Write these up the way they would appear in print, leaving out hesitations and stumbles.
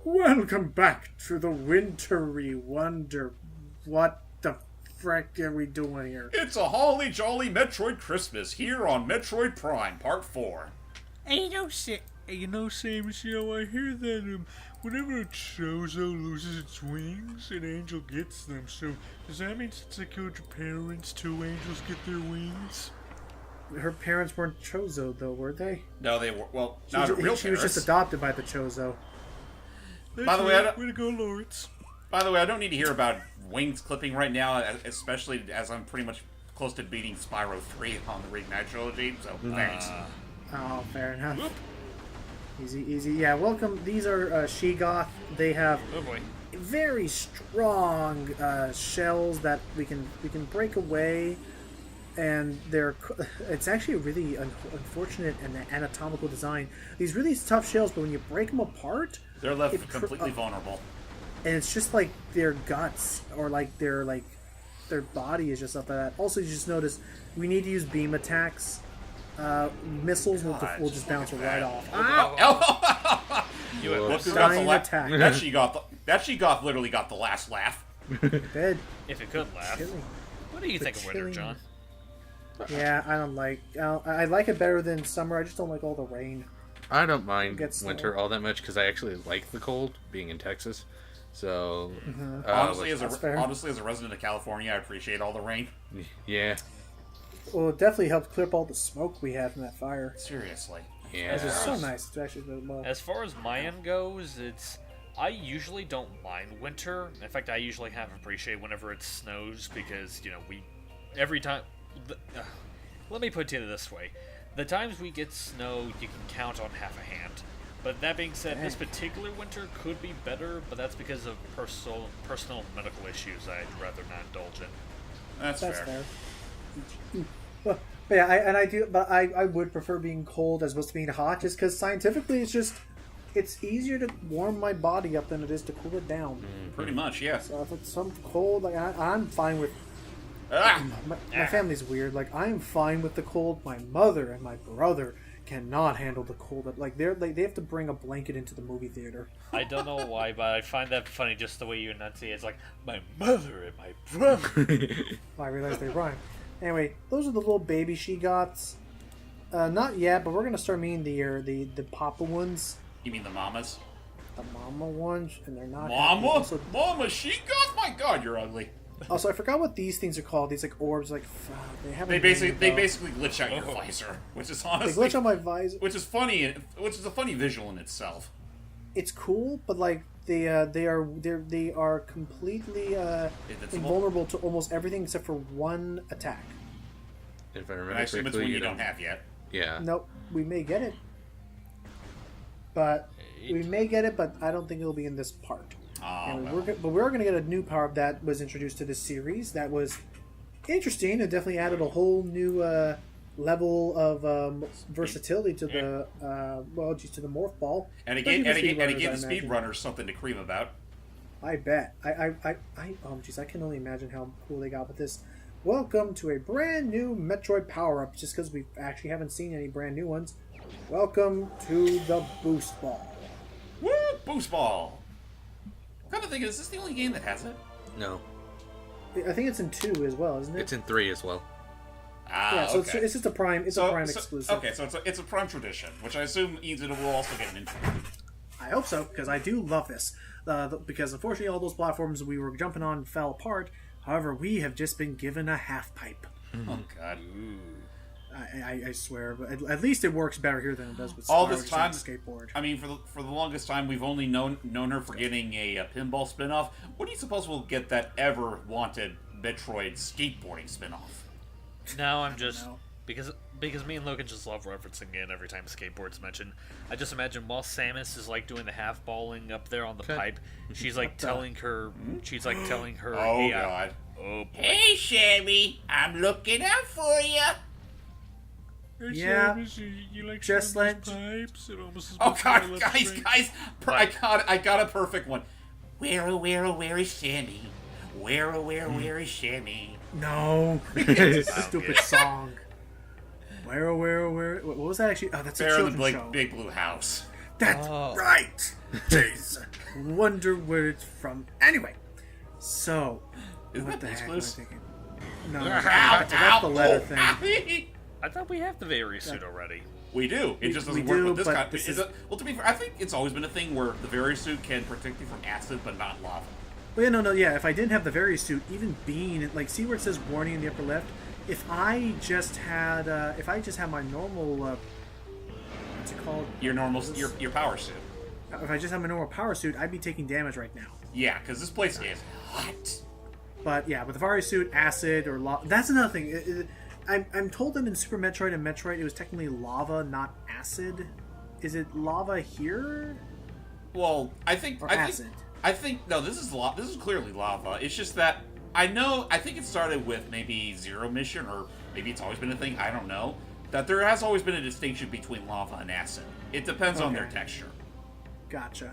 Welcome back to the wintry wonder. What the frick are we doing here? It's a holly jolly Metroid Christmas here on Metroid Prime Part 4. Hey, you know, Samus, I hear that whenever a Chozo loses its wings, an angel gets them. So does that mean since I killed your parents, two angels get their wings? Her parents weren't Chozo, though, were they? No, they were, well, not real She was just adopted by the Chozo. By the way, way to go, Lawrence. By the way, I don't need to hear about wings clipping right now, especially as I'm pretty much close to beating Spyro 3 on the Reignite trilogy, so thanks. Oh, fair enough. Whoop. Easy, easy. Yeah, welcome. These are Sheegoth. They have very strong shells that we can break away, and it's actually a really unfortunate and anatomical design. These really tough shells, but when you break them apart, they're left completely vulnerable. And it's just like their guts or their body is just up to that. Also, you just notice we need to use beam attacks. Missiles will just bounce right off. Attack. That Sheegoth literally got the last laugh. Dead. If it could laugh. What do you think of winter, John? Yeah, I like it better than summer. I just don't like all the rain. I don't mind winter all that much because I actually like the cold, being in Texas. So honestly, as a resident of California, I appreciate all the rain. Yeah. Well, it definitely helped clear up all the smoke we had from that fire. Seriously. Yeah. It was so nice to actually go well. As far as my end goes, I usually don't mind winter. In fact, I usually have appreciate whenever it snows because every time. Let me put it this way: the times we get snow, you can count on half a hand. But that being said, this particular winter could be better, but that's because of personal medical issues I'd rather not indulge in. That's fair. Well, I would prefer being cold as opposed to being hot, just because scientifically it's easier to warm my body up than it is to cool it down. Pretty much, yeah. So if it's some cold, I'm fine with. My family's weird. I'm fine with the cold. My mother and my brother cannot handle the cold. They have to bring a blanket into the movie theater. I don't know why, but I find that funny just the way you enunciate. It's like my mother and my brother. I realize they rhyme. Anyway, those are the little baby Sheegoths. Not yet, but we're gonna start meeting the Papa ones. You mean the mamas? The mama ones, and they're not. Mama Sheegoth? My God, you're ugly. Also, I forgot what these things are called. These orbs, they basically glitch out your visor, which is honestly they glitch out my visor, which is funny, which is a funny visual in itself. It's cool, but they are completely invulnerable to almost everything except for one attack. If I remember and I assume it's one you don't have yet. Yeah. Nope, we may get it, but I don't think it'll be in this part. We're going to get a new power-up that was introduced to this series that was interesting. It definitely added a whole new level of versatility to the to the morph ball. And it gave the speedrunners something to cream about. I bet. I can only imagine how cool they got with this. Welcome to a brand new Metroid power-up, just because we actually haven't seen any brand new ones. Welcome to the Boost Ball. Woo! Boost Ball! I'm kind of thinking, is this the only game that has it? No. I think it's in 2 as well, isn't it? It's in 3 as well. So okay. it's just a Prime. It's a Prime exclusive. Okay, so it's a Prime tradition, which I assume means it will also get an intro. I hope so, because I do love this. Because unfortunately, all those platforms we were jumping on fell apart. However, we have just been given a half pipe. Oh God. I swear, but at least it works better here than it does with all this time skateboard. I mean, for the longest time, we've only known her for getting a pinball spinoff. What do you suppose we'll get that ever wanted Metroid skateboarding spinoff? No, I'm just because me and Logan just love referencing it every time skateboard's mentioned. I just imagine while Samus is doing the half balling up there on the pipe, she's telling her, oh hey, God. Oh boy. Hey, Sherry, I'm looking out for you. Yeah, You like just like pipes? It almost oh God, guys! I got a perfect one. Where is Sammy? Where is Sammy? No, it's a stupid song. Where? What was that actually? Oh, that's a children's show. Big Blue House. That's right. Jeez. Wonder where it's from. Anyway, so Isn't what that the Blue's heck am I Clues? thinking? No, that's the letter thing. I thought we have the Very suit already. We do. It just doesn't we work do, with this but kind. this Well, to be fair, I think it's always been a thing where the Very Suit can protect you from acid, but not lava. Well, yeah, no, yeah. If I didn't have the Very suit, even being like, see where it says warning in the upper left. If I just had my normal, what's it called? Your normal, your power suit. If I just had my normal power suit, I'd be taking damage right now. Yeah, because this place is hot. But yeah, with the Vari suit, acid or lava. That's another thing. I'm told that in Super Metroid and Metroid, it was technically lava, not acid. Is it lava here? Well, I think no. This is This is clearly lava. It's just that I think it started with maybe Zero Mission, or maybe it's always been a thing. I don't know. That there has always been a distinction between lava and acid. It depends on their texture. Gotcha.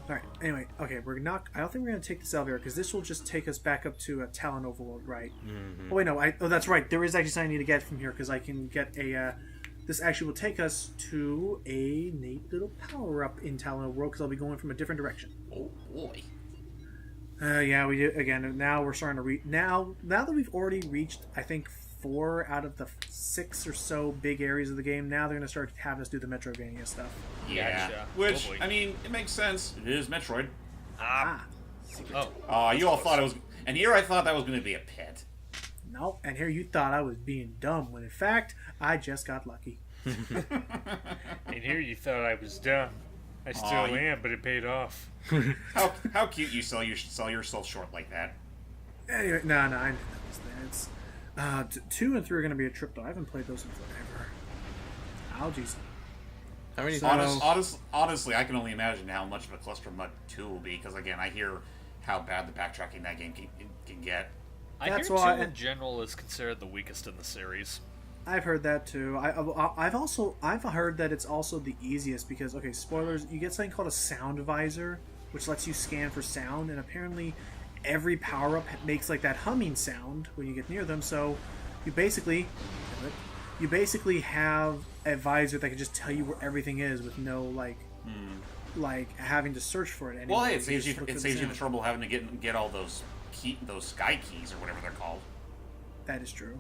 All right. Anyway, okay, we're not. I don't think we're gonna take this elevator because this will just take us back up to Talon Overworld, right? Mm-hmm. Oh wait, no. That's right. There is actually something I need to get from here because I can get a. This actually will take us to a neat little power up in Talon Overworld because I'll be going from a different direction. Oh boy. Yeah, we do again. Now we're starting to reach. Now that we've already reached, I think 4 out of the 6 or so big areas of the game. Now they're gonna start having us do the Metroidvania stuff. Yeah. Gotcha. Which, Oh, boy. I mean, it makes sense. It is Metroid. Oh, You all thought it was... And here I thought that was going to be a pit. No, and here you thought I was being dumb when in fact I just got lucky. And here you thought I was dumb. I still Aw, you- am, but it paid off. How cute you sell yourself short like that. Anyway, no, I know that was there. It's 2 and 3 are gonna be a trip though. I haven't played those in forever. Algaes. How many So- times? Honestly, I can only imagine how much of a cluster mud 2 will be, because again, I hear how bad the backtracking that game can get. I That's hear 2 why- in general is considered the weakest in the series. I've heard that too. I've heard that it's also the easiest because okay, spoilers. You get something called a sound visor, which lets you scan for sound, and apparently every power up makes like that humming sound when you get near them. So you basically have a visor that can just tell you where everything is with no like having to search for it anymore. Well, hey, it saves just you look for the sound. trouble of having to get all those sky keys or whatever they're called. That is true.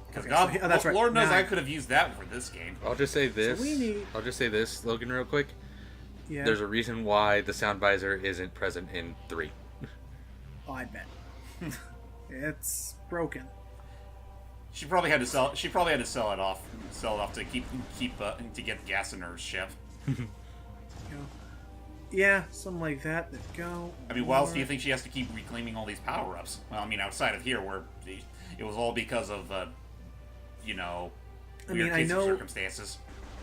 Because Okay, so- that's right. Lord knows Now- I could have used that for this game. I'll just say this. we need- I'll just say this, Logan, real quick. Yeah. There's a reason why the sound visor isn't present in 3. Oh, I bet. It's broken. She probably had to sell it off to to get gas in her ship. You know. Yeah, something like that. There we go. I mean, why else do you think she has to keep reclaiming all these power-ups? Well, I mean, outside of here, where it was all because of, weird case of circumstances.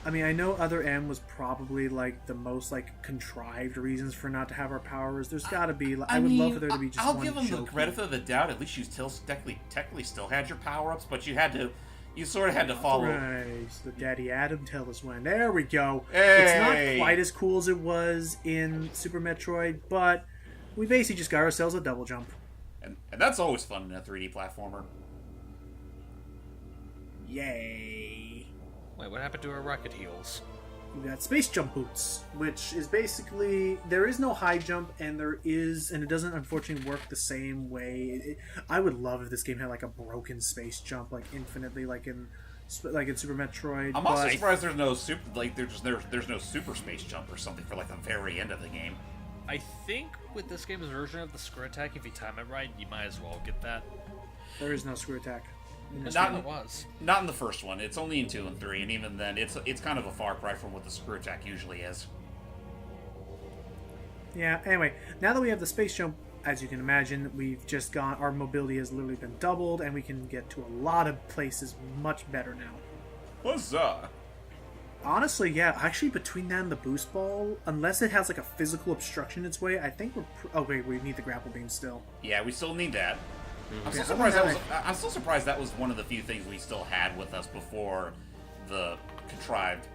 I mean, I know Other M was probably like the most like contrived reasons for not to have our powers. There's got to be. I would love for there to be just I'll one. give them the jokey- credit of the doubt. At least you still technically still had your power-ups, but you sort of had to follow. Right, the Daddy Adam tell us when. There we go. Hey! It's not quite as cool as it was in Super Metroid, but we basically just got ourselves a double jump. And that's always fun in a 3D platformer. Yay! Wait, what happened to our rocket heels? We got space jump boots, which is basically there is no high jump, and it doesn't unfortunately work the same way. I would love if this game had like a broken space jump, like infinitely, like in Super Metroid. I'm also surprised there's no there's no super space jump or something for like the very end of the game. I think with this game's version of the screw attack, if you time it right, you might as well get that. There is no screw attack. Not It was. Not in the first one. It's only in 2 and 3, and even then, it's kind of a far cry from what the screw attack usually is. Yeah. Anyway, now that we have the space jump, as you can imagine, our mobility has literally been doubled, and we can get to a lot of places much better now. Huzzah! Honestly, yeah. Actually, between that and the boost ball, unless it has like a physical obstruction in its way, I think we're. Okay, we need the grapple beam still. Yeah, we still need that. I'm Yeah, still surprised that was one of the few things we still had with us before the contrived,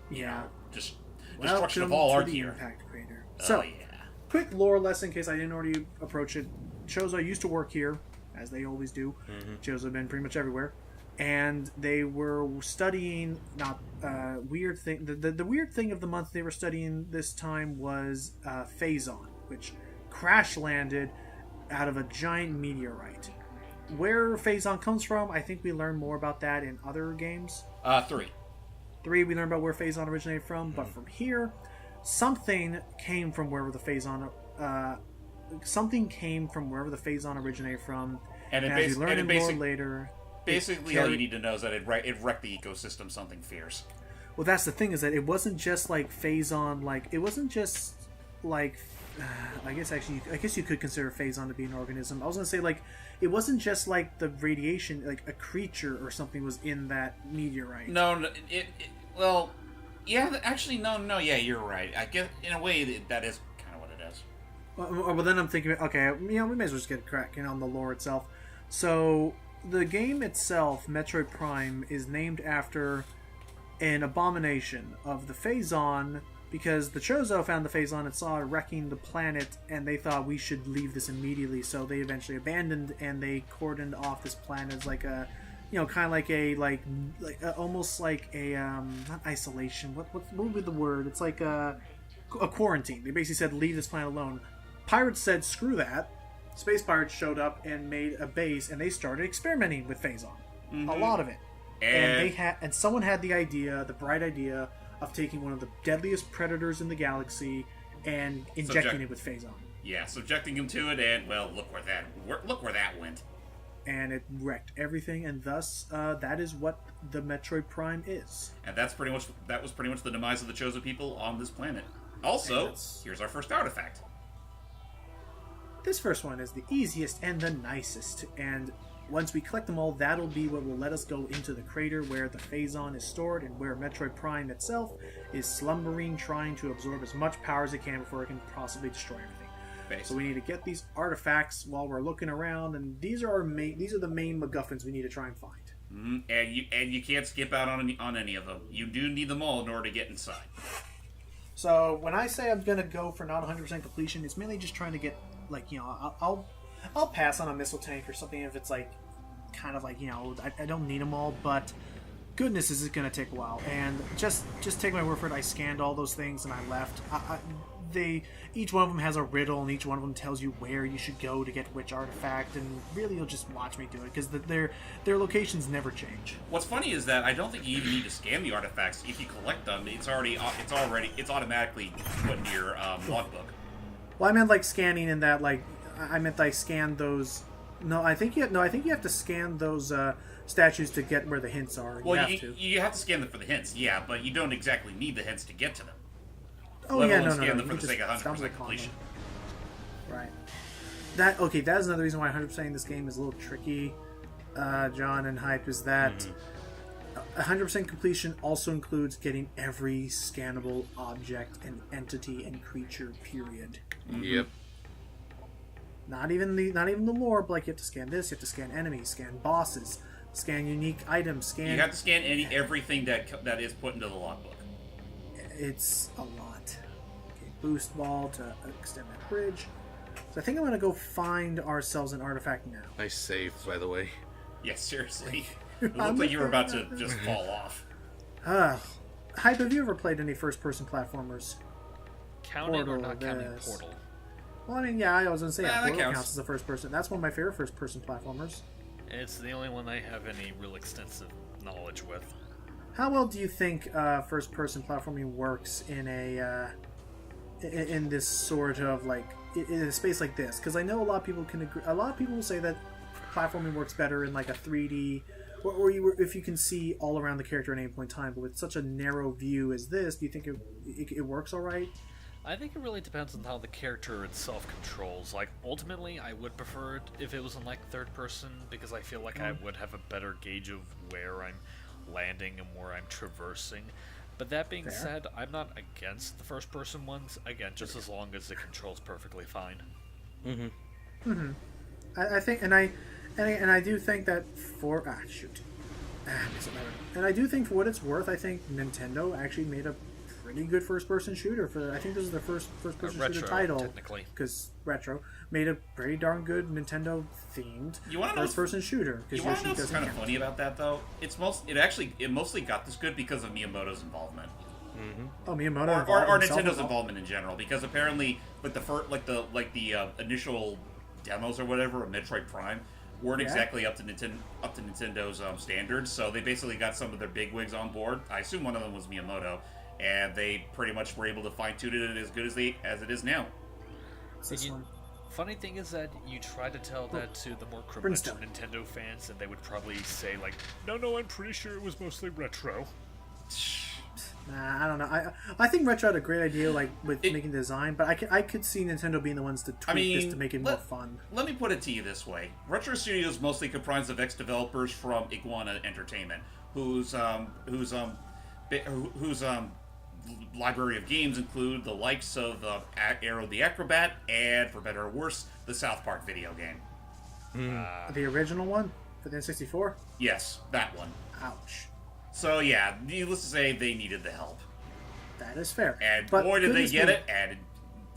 Yeah. destruction Welcome of all to our the gear. Impact Crater. Oh So, yeah. quick lore lesson in case I didn't already approach it. Chozo used to work here, as they always do. Chozo been pretty much everywhere. and they were studying weird thing. The weird thing of the month they were studying this time was Phazon, which crash landed out of a giant meteorite. Where Phazon comes from, I think we learn more about that in other games. 3. 3, we learned about where Phazon originated from, but from here, something came from wherever the Phazon originated from. And as we learn more later. Basically, all you need to know is that it wrecked the ecosystem something fierce. Well, that's the thing, is that it wasn't just like Phazon, like it wasn't just like I guess you could consider Phazon to be an organism. I was gonna say, like, it wasn't just like the radiation, like a creature or something was in that meteorite. No, well, yeah, actually, no, yeah, you're right. I guess in a way that is kind of what it is. Well, then I'm thinking, okay, we may as well just get cracking on the lore itself. So the game itself, Metroid Prime, is named after an abomination of the Phazon, because the Chozo found the Phazon and saw it wrecking the planet, and they thought we should leave this immediately, so they eventually abandoned, and they cordoned off this planet as like a, kind of like almost like a, not isolation, what would be the word? It's like a quarantine. They basically said, leave this planet alone. Pirates said, screw that. Space pirates showed up and made a base, and they started experimenting with Phazon. Mm-hmm. A lot of it. And someone had the bright idea of taking one of the deadliest predators in the galaxy and injecting it with Phazon. Yeah, subjecting him to it, and well, look where that went. And it wrecked everything, and thus that is what the Metroid Prime is. And that was pretty much the demise of the Chosen people on this planet. Also, here's our first artifact. This first one is the easiest and the nicest, and once we collect them all, that'll be what will let us go into the crater where the Phazon is stored and where Metroid Prime itself is slumbering, trying to absorb as much power as it can before it can possibly destroy everything. Basically. So we need to get these artifacts while we're looking around, and these are the main MacGuffins we need to try and find. Mm-hmm. And you can't skip out on any of them. You do need them all in order to get inside. So when I say I'm gonna go for not 100% completion, it's mainly just trying to get, like, I'll pass on a missile tank or something if it's like kind of like, I don't need them all, but goodness, is it going to take a while. And just take my word for it, I scanned all those things and I left. Each one of them has a riddle, and each one of them tells you where you should go to get which artifact, and really you'll just watch me do it, because their locations never change. What's funny is that I don't think you even need to scan the artifacts. If you collect them, it's automatically put in your logbook. Well, I meant like scanning in that, like, I meant I scanned those. I think you have to scan those statues to get where the hints are. Well, you have to scan them for the hints, yeah, but you don't exactly need the hints to get to them. Oh, yeah, no. Scan them for the sake of 100% completion. Right. That is another reason why 100% this game is a little tricky, John and Hype, is that 100% completion also includes getting every scannable object and entity and creature, period. Mm-hmm. Yep. Not even the lore, but like you have to scan this, you have to scan enemies, scan bosses, scan unique items, scan... You have to scan everything that is put into the logbook. It's a lot. Okay, boost ball to extend that bridge. So I think I'm going to go find ourselves an artifact now. Nice save, by the way. Yeah, seriously. It looked like you were about to just fall off. Hype, have you ever played any first-person platformers? Counting or not counting Portal? Well, I mean, yeah, I was going to say, Portal that counts as a first-person. That's one of my favorite first-person platformers. It's the only one I have any real extensive knowledge with. How well do you think first-person platforming works in in this sort of, like, in a space like this? Because I know a lot of people can agree. A lot of people will say that platforming works better in like a 3D, or if you can see all around the character at any point in time. But with such a narrow view as this, do you think it works all right? I think it really depends on how the character itself controls. Like, ultimately, I would prefer it if it was in, like, third person, because I feel like I would have a better gauge of where I'm landing and where I'm traversing. But that being said, I'm not against the first person ones, again, just as long as it controls perfectly fine. Mm-hmm. Mm-hmm. I think, and I do think that and I do think, for what it's worth, I think Nintendo actually made a pretty good first-person shooter. I think this is the first-person shooter title. Technically. Because Retro made a pretty darn good Nintendo-themed first-person shooter. You want to know what's kind of funny about that, though? It mostly got this good because of Miyamoto's involvement. Mm-hmm. Oh, Miyamoto or Nintendo's involvement in general, because apparently, with the initial demos or whatever of Metroid Prime weren't exactly up to Nintendo's standards, so they basically got some of their bigwigs on board. I assume one of them was Miyamoto, and they pretty much were able to fine tune it as good as it is now. Funny thing is that you try to tell that to the more curmudgeon Nintendo fans, and they would probably say like, "No, I'm pretty sure it was mostly Retro." Nah, I don't know. I think Retro had a great idea, like with making the design, but I could see Nintendo being the ones to tweak this to make it more fun. Let me put it to you this way: Retro Studios mostly comprised of ex-developers from Iguana Entertainment, whose library of games include the likes of Arrow the Acrobat and, for better or worse, the South Park video game. The original one for the N64. Yes, that one. Ouch. So yeah, needless to say, they needed the help. That is fair. And boy, did they get it! And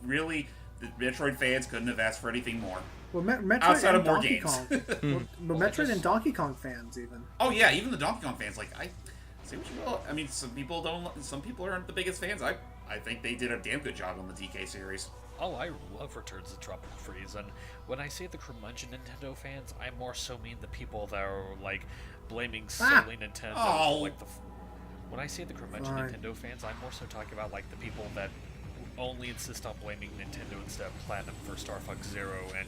really, the Metroid fans couldn't have asked for anything more. Well, Metroid outside and of more Donkey games. Kong. Metroid and Donkey Kong fans even. Oh yeah, even the Donkey Kong fans. Like, I say what you will. I mean, some people don't. Some people aren't the biggest fans. I think they did a damn good job on the DK series. Oh, I love Returns to Tropical Freeze, and when I say the curmudgeon Nintendo fans, I more so mean the people that are like blaming solely Nintendo. Oh. Like when I say the curmudgeon Nintendo fans, I'm more so talking about like the people that only insist on blaming Nintendo instead of Platinum for Star Fox Zero, and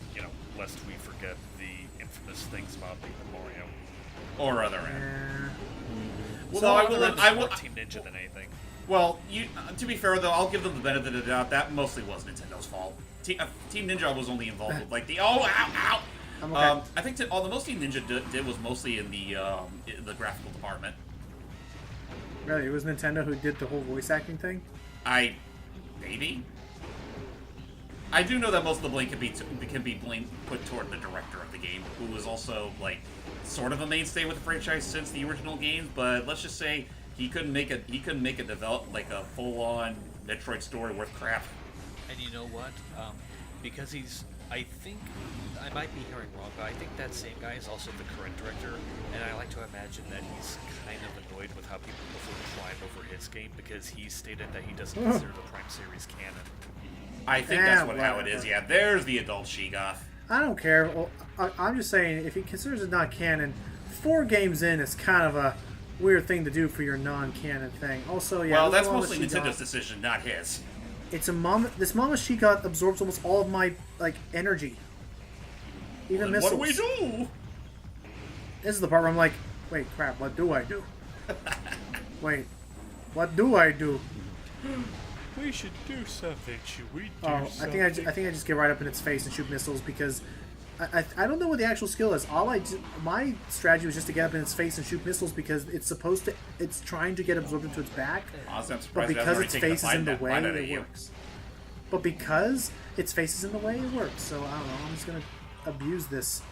lest we forget the infamous things about Paper Mario or other. Well, so I will Team Ninja than anything. Well, to be fair though, I'll give them the benefit of the doubt. That mostly was Nintendo's fault. Team Ninja was only involved with like the ow. Okay. I think all the most Team Ninja did was mostly in the graphical department. Really, it was Nintendo who did the whole voice acting thing. Maybe. I do know that most of the blame can be put toward the director of the game, who was also like sort of a mainstay with the franchise since the original games. But let's just say he couldn't make a full-on Metroid story worth crap. And you know what? Because I think I might be hearing wrong, but I think that same guy is also the current director, and I like to imagine that he's kind of annoyed with how people prefer Prime over his game, because he stated that he doesn't consider the Prime series canon. I think that's how it is. Yeah, there's the adult Sheegoth. I don't care. Well, I'm just saying, if he considers it not canon, 4 games in is kind of a weird thing to do for your non-canon thing. Also, yeah. Well, that's mostly Nintendo's decision, not his. It's this Mama Sheegoth absorbs almost all of my energy. Even missiles. What do we do? This is the part where I'm like, wait, crap, what do I do? Wait, what do I do? We should do something. Should we do something? I think I just get right up in its face and shoot missiles because I don't know what the actual skill is. My strategy was just to get up in its face and shoot missiles because it's trying to get absorbed into its back. Honestly, I'm but surprised because its face is in the way, it you. works. But because its face is in the way, it works. So I don't know. I'm just gonna abuse this.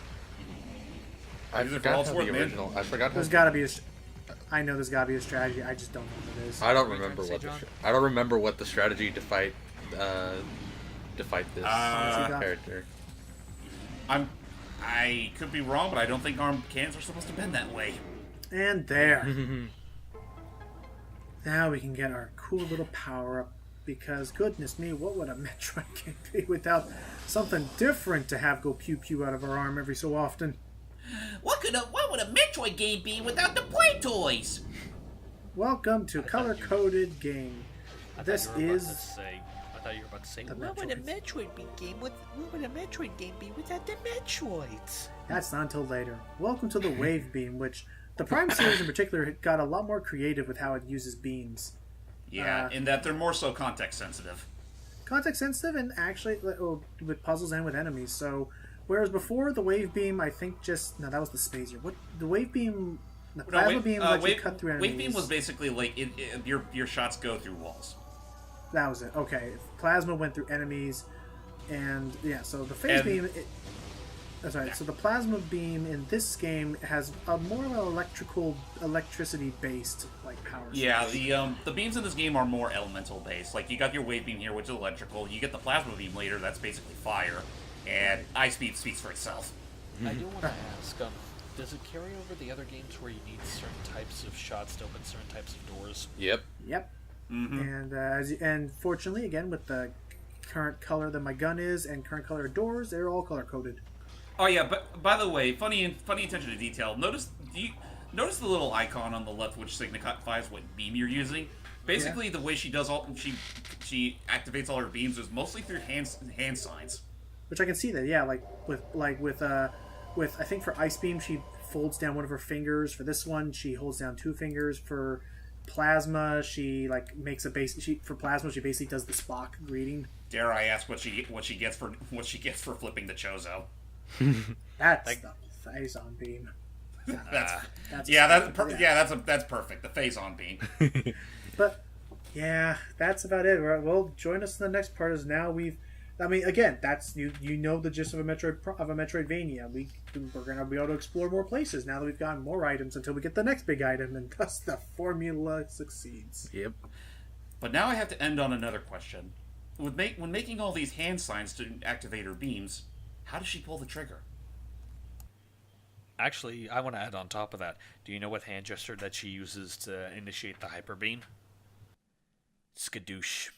I forgot how the original. I forgot. There's got to be a. I know there's got to be a strategy. I just don't know what it is. I don't remember I don't remember what the strategy to fight this character. I could be wrong, but I don't think armed cannons are supposed to bend that way. And there. Now we can get our cool little power up. Because goodness me, what would a Metroid game be without something different to have go pew pew out of our arm every so often? What would a Metroid game be without the play toys? Welcome to Color Coded Game. This is. I thought you were about to say. What would a Metroid game be without the Metroids? That's not until later. Welcome to the Wave Beam, which the Prime series in particular got a lot more creative with how it uses beams. Yeah, in that they're more so context sensitive. Context sensitive, and actually with puzzles and with enemies. So, whereas before the wave beam, I think that was the Spazier. What the wave beam, the plasma beam let you cut through enemies. Wave beam was basically like your shots go through walls. That was it. Okay, plasma went through enemies, and yeah. So the phase beam. sorry. So the plasma beam in this game has a more of an electricity-based like power. Yeah, source. the beams in this game are more elemental based. Like you got your wave beam here, which is electrical. You get the plasma beam later, that's basically fire, and ice beam speaks for itself. I do want to ask, does it carry over the other games where you need certain types of shots to open certain types of doors? Yep. Yep. Mm-hmm. And fortunately, again, with the current color that my gun is and current color of doors, they're all color coded. Oh yeah, but by the way, funny attention to detail. Notice the little icon on the left, which signifies what beam you're using. Basically, the way she does she activates all her beams is mostly through hand signs. Which I can see that, yeah, with I think for ice beam she folds down one of her fingers. For this one, she holds down two fingers. For plasma, she makes a base. For plasma, she basically does the Spock greeting. Dare I ask what she gets for flipping the Chozo? That's the phazon beam. That's perfect. The phazon beam. But yeah, that's about it. Well, join us in the next part. Again, that's you know the gist of a Metroidvania. We're gonna be able to explore more places now that we've gotten more items until we get the next big item, and thus the formula succeeds. Yep. But now I have to end on another question. When making all these hand signs to activate her beams, how does she pull the trigger? Actually, I want to add on top of that. Do you know what hand gesture that she uses to initiate the hyper beam? Skadoosh.